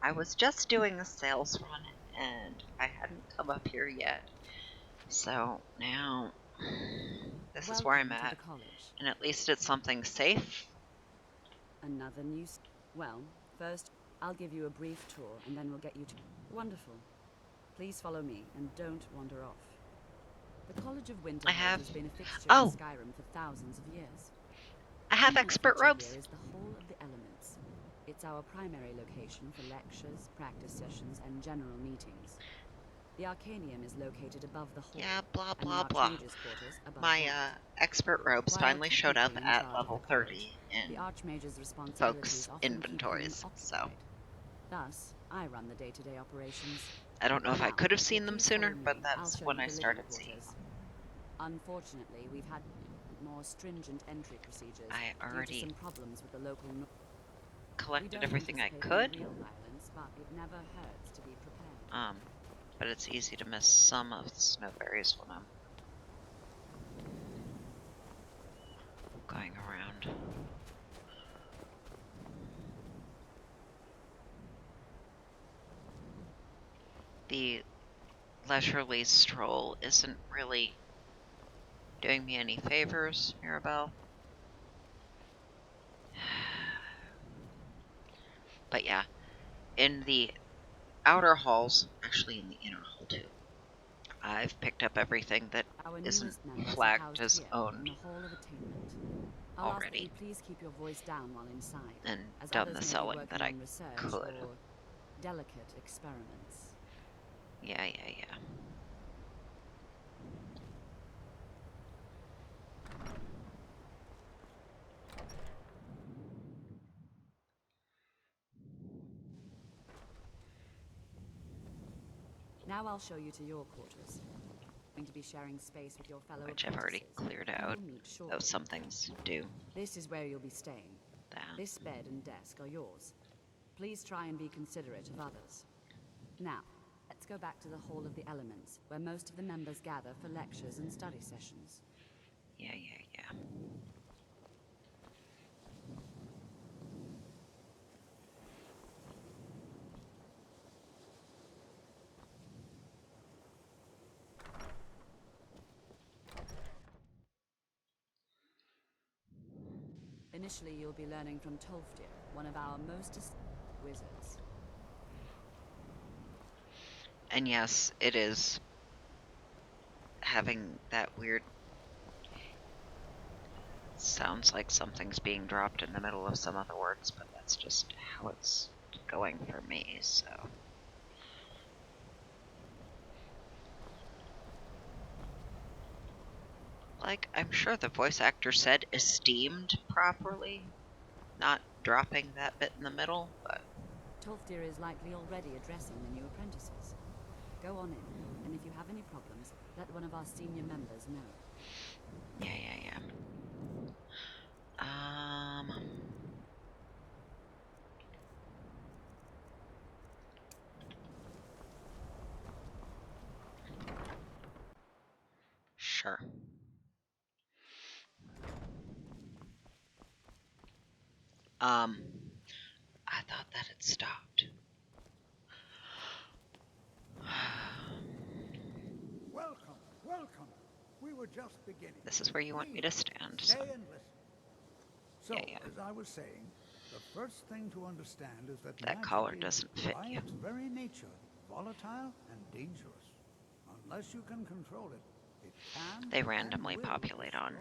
I was just doing a sales run and I hadn't come up here yet. So now this is where I'm Welcome to at. the college. And at least it's something safe. Another new... Well, first, I'll give you a brief tour, and then we'll get you to... Wonderful. Please follow me, and don't wander off. The College of Winterhold has been a fixture in Skyrim for thousands of years. I have One expert feature robes. here is the Hall of the Elements. It's our primary location for lectures, practice sessions, and general meetings. The Arcanium is located above the hall. Yeah, blah, and blah, the blah. Archmage's quarters above My that. expert robes While finally showed up technically in at charge level of the college, 30 in the Archmage's responsibilities folks' often keep him inventories, so occupied. Thus, I run the day-to-day operations. I don't know if I Now, could have if seen you'll them please sooner, follow but me, I'll that's show when you I the living started seeing quarters. them. Unfortunately, we've had more stringent entry procedures I due to already some problems with the local. collected everything I anticipate could. any real violence, but it never hurts to be prepared. But it's easy to miss some of the snowberries when I'm going around. The leisurely stroll isn't really doing me any favors, Mirabelle. But yeah, in the outer halls, actually in the inner hall too, I've picked up everything that isn't flagged as owned in the Hall of Attainment. I'll already, ask that you please keep your voice down while inside, and as done others the may be selling working that I on research could. or delicate experiments. Yeah. Now I'll show you to your quarters. Going to be sharing space with your fellow Which I've already cleared out, though some things do. This is where you'll be staying. That. This bed and desk are yours. Please try and be considerate of others. Now, let's go back to the Hall of the Elements, where most of the members gather for lectures and study sessions. Yeah. Initially, you'll be learning from Tolfdir, one of our most wizards. And yes, it is having that weird... Sounds like something's being dropped in the middle of some other words, but that's just how it's going for me, so... Like, I'm sure the voice actor said esteemed properly, not dropping that bit in the middle, but... Tolfdir is likely already addressing the new apprentices. Go on in, and if you have any problems, let one of our senior members know. Yeah. Sure. I thought that had stopped. Welcome. We were just beginning. This is where you want me to stand. Stay and listen. So, Yeah. as I was saying, the first thing to understand is that That collar doesn't fit by you. its very nature, volatile and dangerous. Unless you can control it, it can. They randomly populate on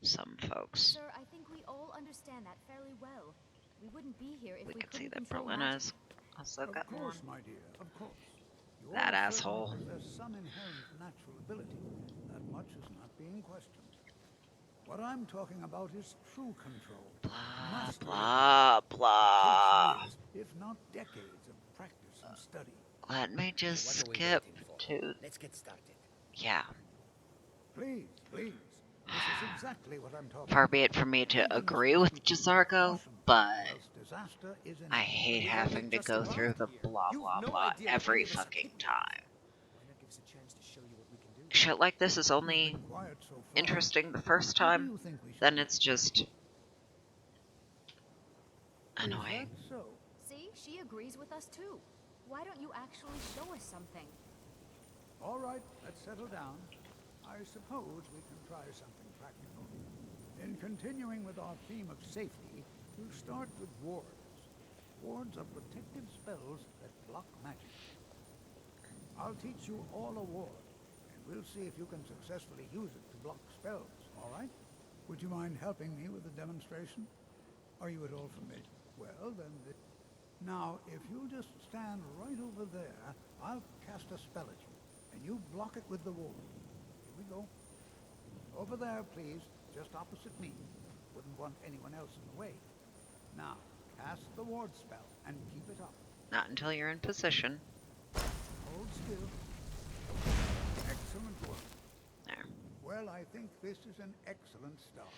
some folks. Sir, I think we all understand that fairly well. We wouldn't be here if we could see couldn't that control Berlina's magic. also got Of course, one. my dear, of course. You That all asshole. certainly possess some inherent natural ability. That much is not being questioned. What I'm talking about is true control. Blah, blah. It takes years, if not decades, of practice and study. Let me just skip to... Let's get started. Yeah. Please. This is exactly what I'm talking Far be it from me to agree with Jazargo, but I hate having to go through the blah blah blah every fucking time. Shit like this is only interesting the first time, then it's just annoying. See, she agrees with with us too. Why don't you actually show us something? All right, let's settle down. I suppose we can try something practical. In continuing with our theme of safety, we'll start with wards. Wards are protective spells that block magic. I'll teach you all a ward, and we'll see if you can successfully use it to block spells, all right? Would you mind helping me with the demonstration? Are you at all familiar? Well, then... Now, if you'll just stand right over there, I'll cast a spell at you, and you block it with the ward. Here we go. Over there, please, just opposite me. Wouldn't want anyone else in the way. Now, cast the ward spell, and keep it up. Not until you're in position. Hold still. Excellent work. There. Well, I think this is an excellent start.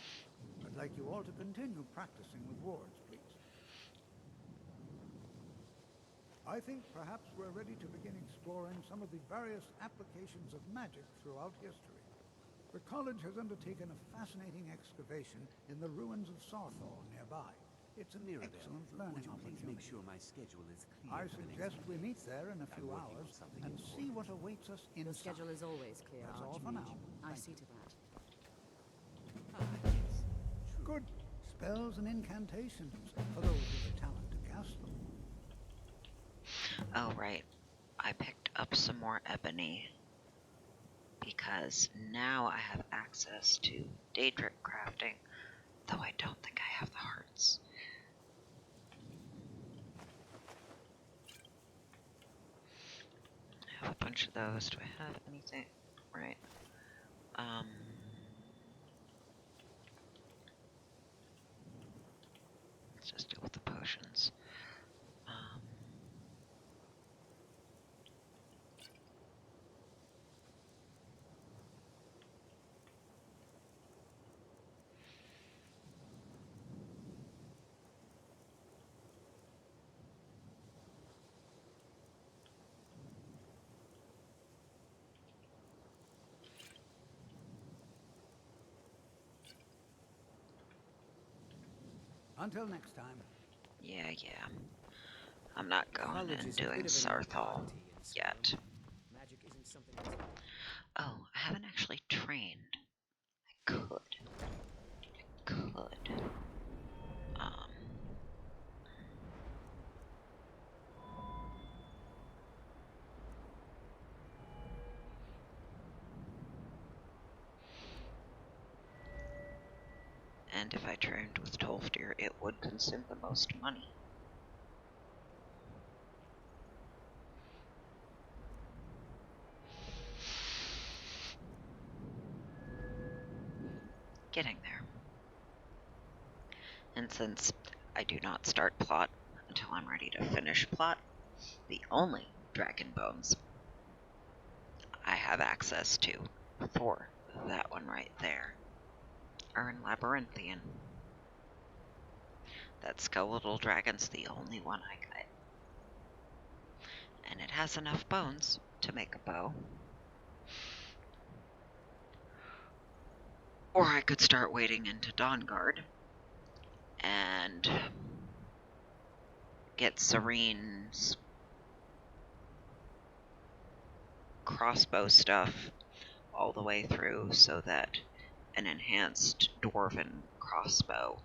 I'd like you all to continue practicing with wards, please. I think perhaps we're ready to begin exploring some of the various applications of magic throughout history. The college has undertaken a fascinating excavation in the ruins of Sarthor nearby. It's an excellent learning opportunity. Please make sure my schedule is clear. I suggest we meet there in a few hours and see what awaits us inside. Your schedule is always clear, That's all for now. I Thank see you. to that. Good. Spells and incantations for those with the talent to cast them. Oh, right. I picked up some more ebony because now I have access to Daedric crafting, though I don't think I have the hearts. I have a bunch of those. Do I have anything? Right. Let's just deal with the potions. Until next time. Yeah. I'm not going and doing Sarthal yet. Magic isn't something that's... Oh, I haven't actually trained. I could. And if I trained with Tolfdir, it would consume the most money. Getting there. And since I do not start plot until I'm ready to finish plot, the only dragon bones I have access to for that one right there are in Labyrinthian. That skeletal dragon's the only one I got. And it has enough bones to make a bow. Or I could start wading into Dawnguard and get Serene's crossbow stuff all the way through so that an enhanced dwarven crossbow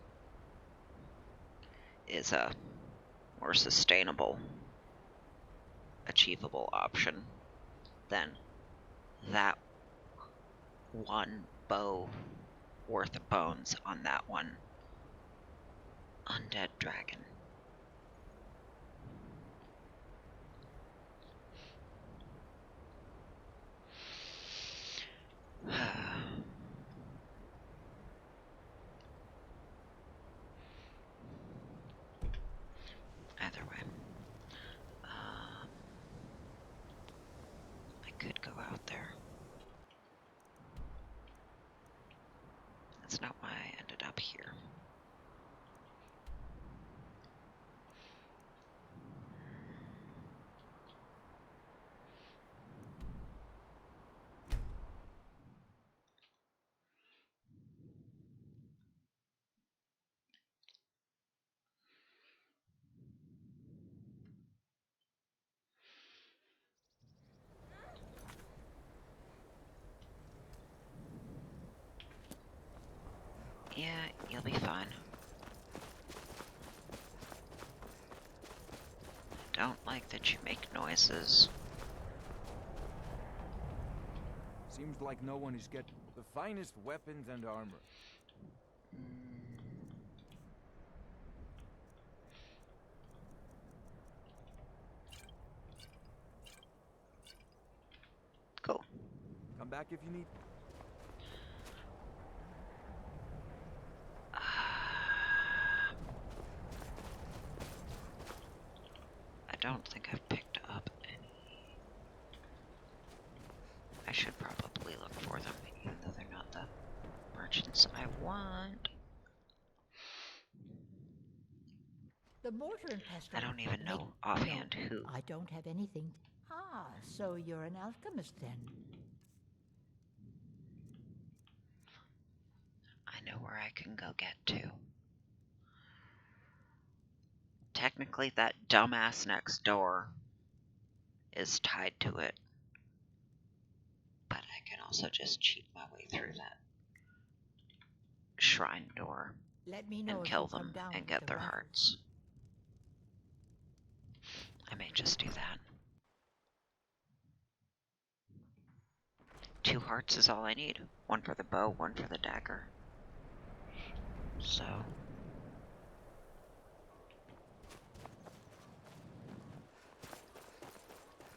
is a more sustainable, achievable option than that one bow worth of bones on that one undead dragon. Either way, I could go out there. That's not why I ended up here. Yeah, you'll be fine. I don't like that you make noises. Seems like no one is getting the finest weapons and armor. Cool. Come back if you need. I don't think I've picked up any. I should probably look for them, even though they're not the merchants I want. The mortar and pestle. I don't even make- know offhand no, who. I don't have anything. Ah, so you're an alchemist then. I know where I can go get to. Technically, that dumbass next door is tied to it. But I can also just cheat my way through that shrine door Let me know and if kill you come them down and with get the their rifles. hearts. I may just do that. 2 hearts is all I need. 1 for the bow, 1 for the dagger. So...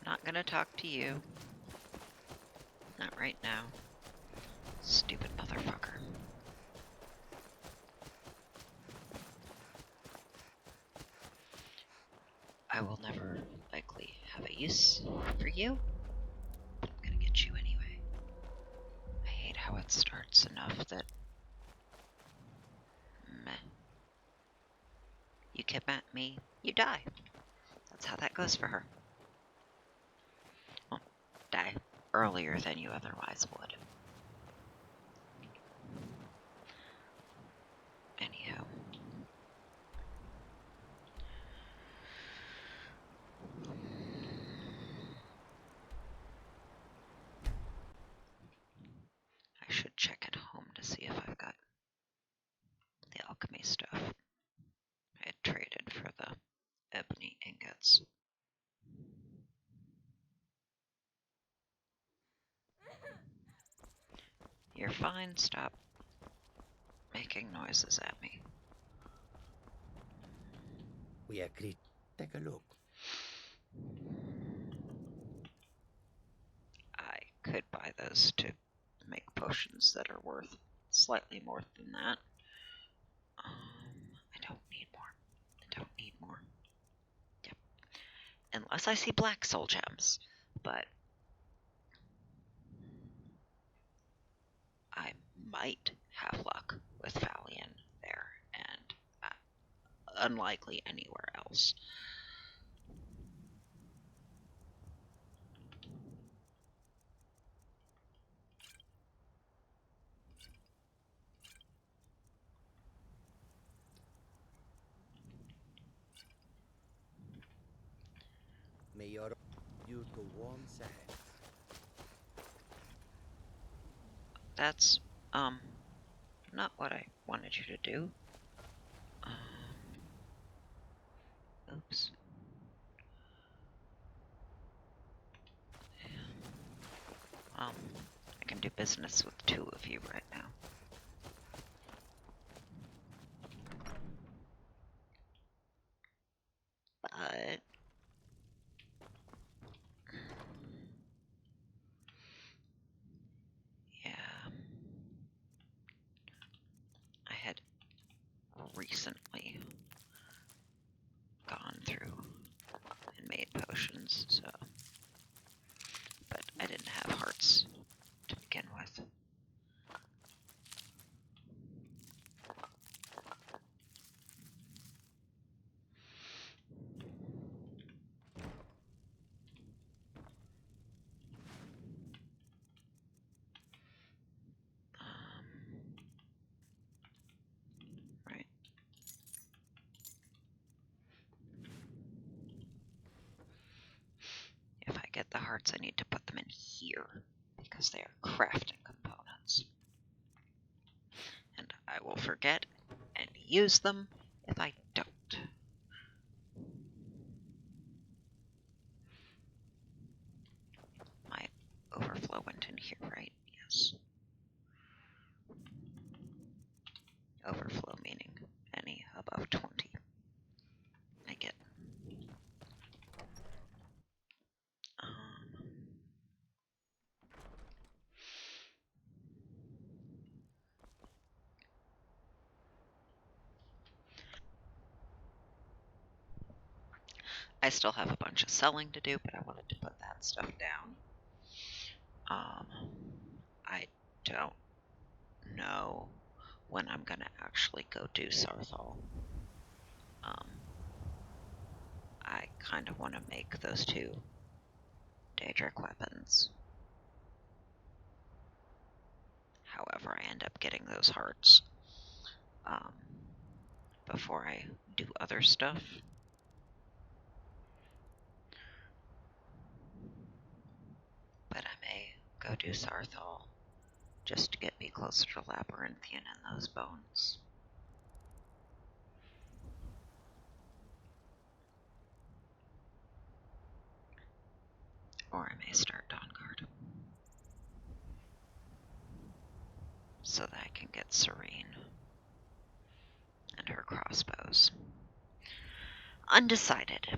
not gonna talk to you. Not right now. Stupid motherfucker. I will never likely have a use for you. But I'm gonna get you anyway. I hate how it starts enough that... meh. You kidnap me, you die. That's how that goes for her. Well, die earlier than you otherwise would. Anyhow. I should check at home to see if I've got the alchemy stuff. I had traded for the ebony ingots. You're fine, stop making noises at me. We agreed. Take a look. I could buy those to make potions that are worth slightly more than that. I don't need more. I don't need more. Yep. Unless I see black soul gems. But I might have luck with Valian there, and unlikely anywhere else. May your you to warm sands. That's, not what I wanted you to do. Oops. I can do business with 2 of you right now. But... yeah... I had recently gone through and made potions, so... but I didn't have hearts to begin with. Right. If I get the hearts, I need to put them in here, because they are crafting components. And I will forget and use them if I don't. My overflow went in here, right? Yes. Overflow meaning any above 20. I get. I still have a bunch of selling to do, but I wanted to put that stuff down. I don't know when I'm gonna actually go do Sarthal. I kind of want to make those two Daedric weapons. However, I end up getting those hearts before I do other stuff. But I may go do Sarthal just to get me closer to Labyrinthian and those bones. Or I may start Dawnguard so that I can get Serene and her crossbows. Undecided.